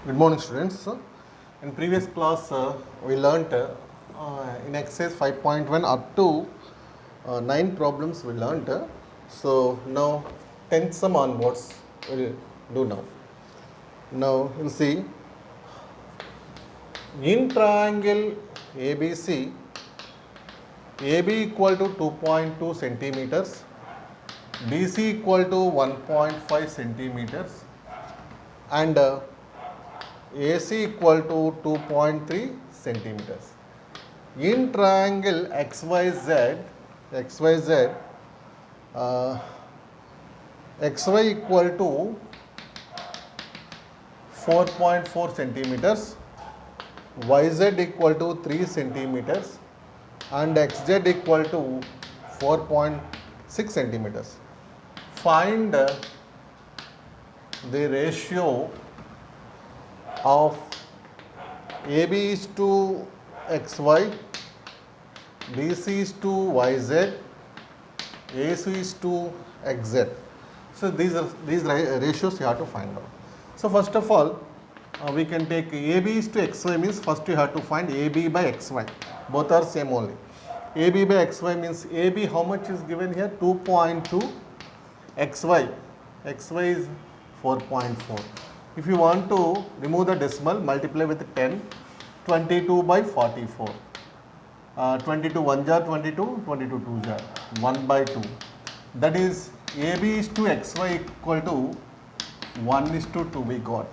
Good morning, students. In previous class, we learnt in exercise 5.1 up to 9 problems we learnt. So now 10th sum onwards we'll do now. Now you'll see in triangle ABC, AB equal to 2.2 centimeters, BC equal to 1.5 centimeters, and AC equal to 2.3 centimeters. In triangle XYZ, XY equal to 4.4 centimeters, YZ equal to 3 centimeters, and XZ equal to 4.6 centimeters. Find the ratio of AB is to XY, BC is to YZ, AC is to XZ. So these ratios you have to find out. So first of all, we can take AB is to XY means first you have to find AB by XY. Both are same only. AB by XY means AB how much is given here? 2.2. XY is 4.4. If you want to remove the decimal, multiply with 10, 22 by 44. 22 1 jar 22, 22 2 jar, 1 by 2. That is AB is to XY equal to 1 is to 2 we got.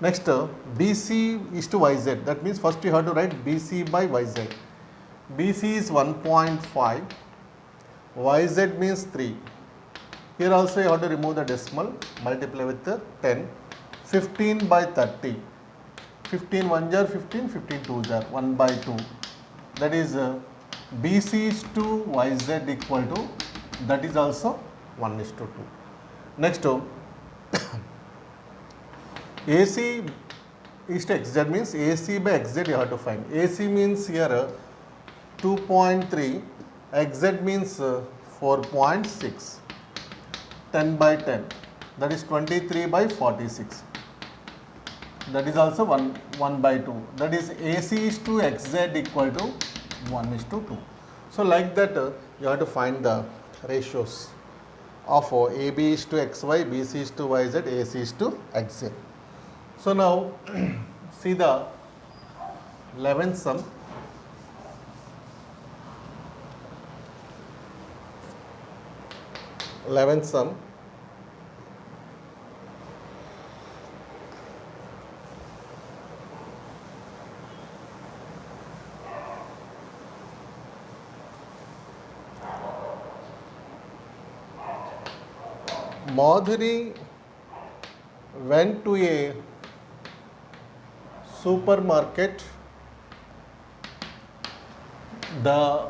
Next, BC is to YZ. That means first you have to write BC by YZ. BC is 1.5. YZ means 3. Here also you have to remove the decimal, multiply with 10. 15 by 30. 15 1 jar 15, 15 2 jar, 1 by 2. That is BC is to YZ equal to, that is also 1 is to 2. Next, AC is to XZ means AC by XZ you have to find. AC means here 2.3, XZ means 4.6, 10 by 10, that is 23 by 46. That is also 1 by 2. That is AC is to XZ equal to 1 is to 2. So like that you have to find the ratios of AB is to XY, BC is to YZ, AC is to XZ. So now see the 11th sum. Madhuri went to a supermarket. The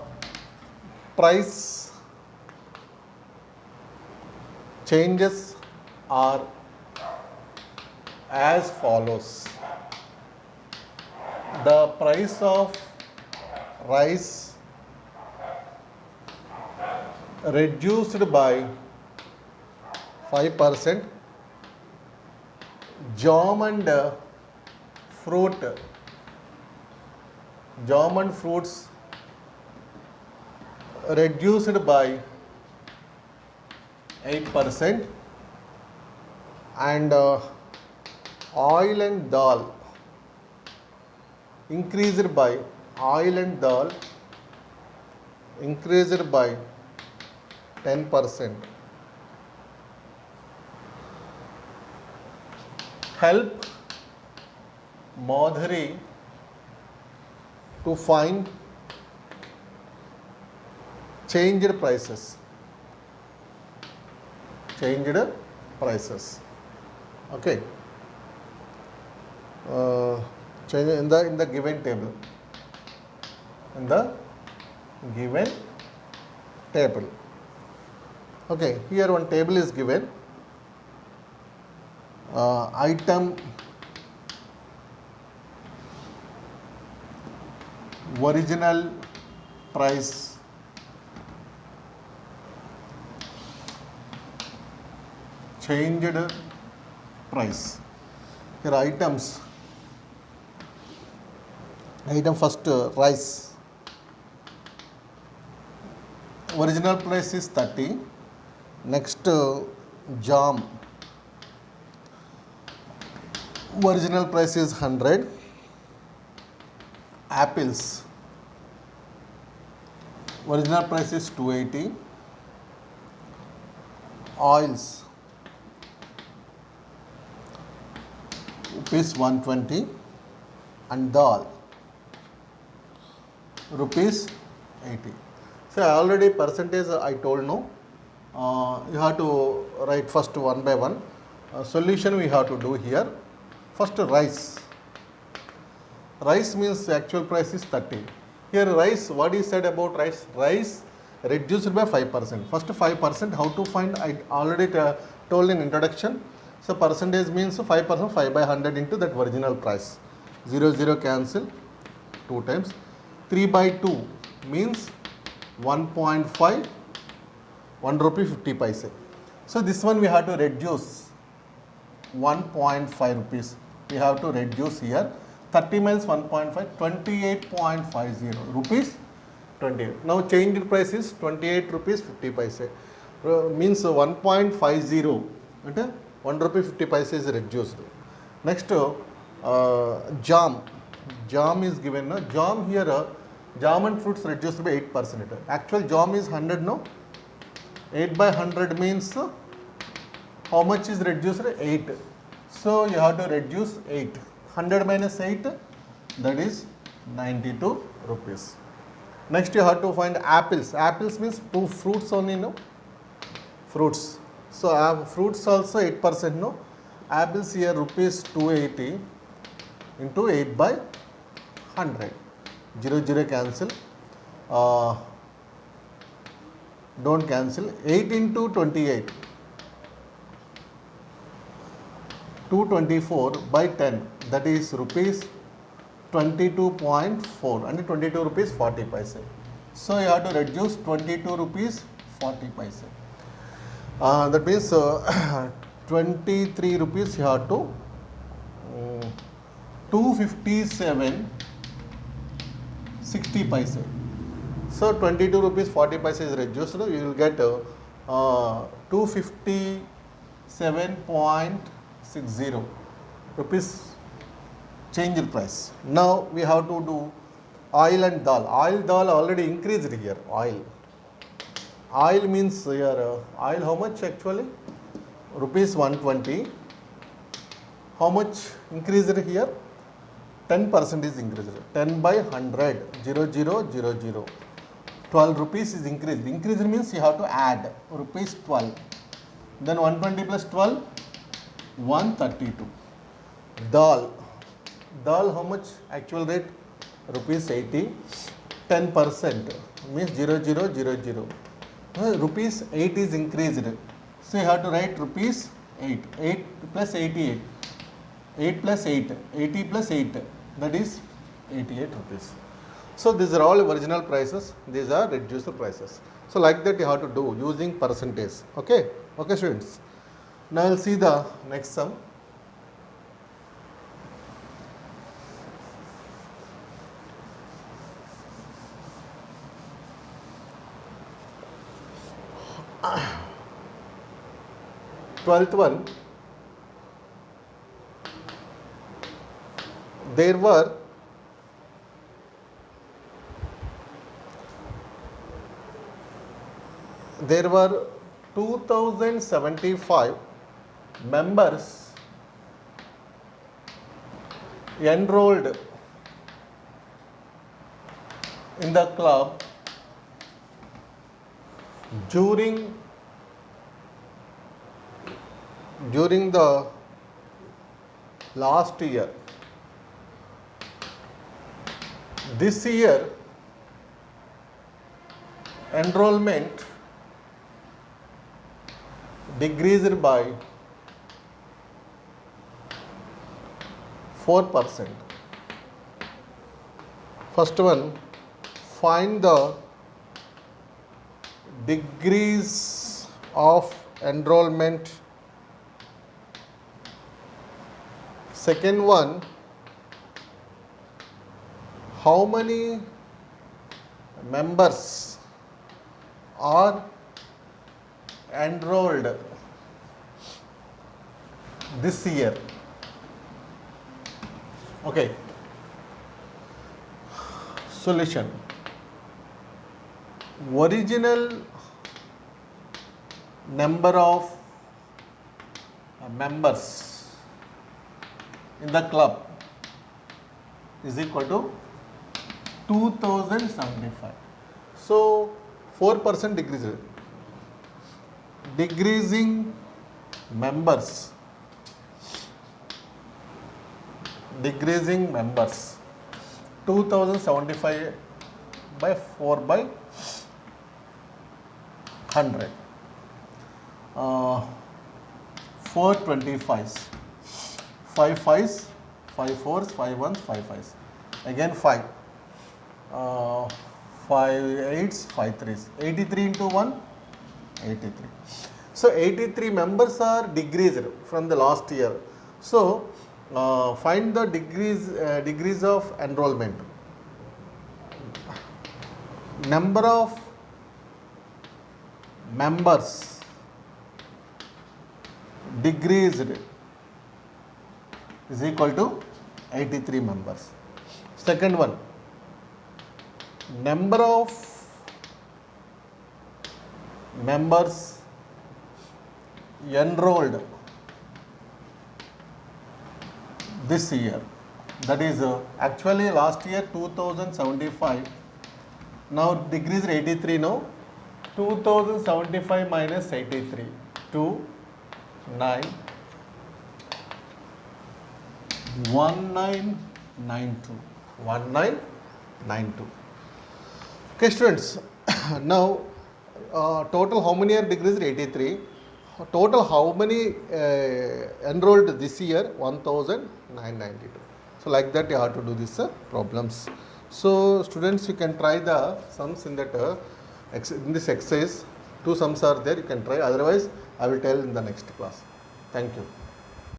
price changes are as follows. The price of rice reduced by 5%, jam and fruits reduced by 8%, and oil and dal increased by 10%. Help Madhuri to find changed prices. Okay. Change in the given table. Okay. Here one table is given. Item original price, changed price. Here items. Item first rice. Original price is 30. Next jam. Original price is 100. Apples. Original price is 280. Oils. Rupees 120. And dal. Rupees 80. So already percentage I told no. You have to write first one by one. Solution we have to do here. First rice. Rice means actual price is 30. Here rice, what is said about rice? Rice reduced by 5%. First 5%, how to find? I already told in introduction. So percentage means 5%, 5 by 100 into that original price. 0, 0 cancel 2 times. 3 by 2 means 1.5, 1 rupee 50 paise. So this one we have to reduce 1.5 rupees. We have to reduce here. 30 minus 1.5, 28.50 rupees 28. Now changed price is 28 rupees 50 paise. Means 1.50 అంటే 1 rupee 50 paise is reduced. Next jam. Jam is given. Jam here, jam and fruits reduced by 8%. Actual jam is 100 no. 8 by 100 means how much is reduced? 8. So you have to reduce 8. 100 minus 8, that is 92 rupees. Next you have to find apples. Apples means 2 fruits only, no? Fruits. So fruits also 8%, no? Apples here rupees 280 into 8 by 100. 0, 0 cancel. Don't cancel. 8 into 28. 224 by 10, that is rupees 22.4 and 22 rupees 40 paise. So you have to reduce 22 rupees 40 paise. That means 23 rupees you have to 257 60 paise. So 22 rupees 40 paise is reduced. You will get 257.60 rupees change in price. Now we have to do oil and dal. Oil dal already increased here. Oil means here oil how much actually? Rupees 120. How much increased here? 10% is increased. 10 by 100. 0, 0, 0, 0. 12 rupees is increased. Increased means you have to add rupees 12. Then 120 plus 12, 132. Dal. Dal how much actual rate? Rupees 80. 10% means 0, 0, 0, 0. Rupees 8 is increased. So you have to write rupees 8. 8 plus 88. 8 plus 8. 80 plus 8. That is 88 rupees. So these are all original prices. These are reduced prices. So like that you have to do using percentage. Okay. Okay students. Now we'll see the next sum. Twelfth one. There were 2075 members enrolled in the club during the last year. This year enrollment decreased by 4%. First one, find the decrease of enrollment Second one, how many members are enrolled this year? Okay. Solution. Original number of members in the club is equal to 2075. So 4% decrease. Decreasing members. Decreasing members. 2075 by 4 by 100. 4 25s, 5 5s, 5 4s, 5 1s, 5 5s, again 5, 5 8s, 5 3s, 83 into 1, 83. So 83 members are decreased from the last year. So find the degrees of enrollment. Number of members decreased is equal to 83 members. Second one, number of members enrolled this year, that is actually last year 2075, now decreased 83, no, 2075 minus 83, 2 9 1992, 1992. Okay students, now total how many are decreased? 83. Total how many enrolled this year? 1992. So like that you have to do these problems. So students, you can try the sums in that in this exercise. 2 sums are there, you can try, otherwise I will tell in the next class. Thank you.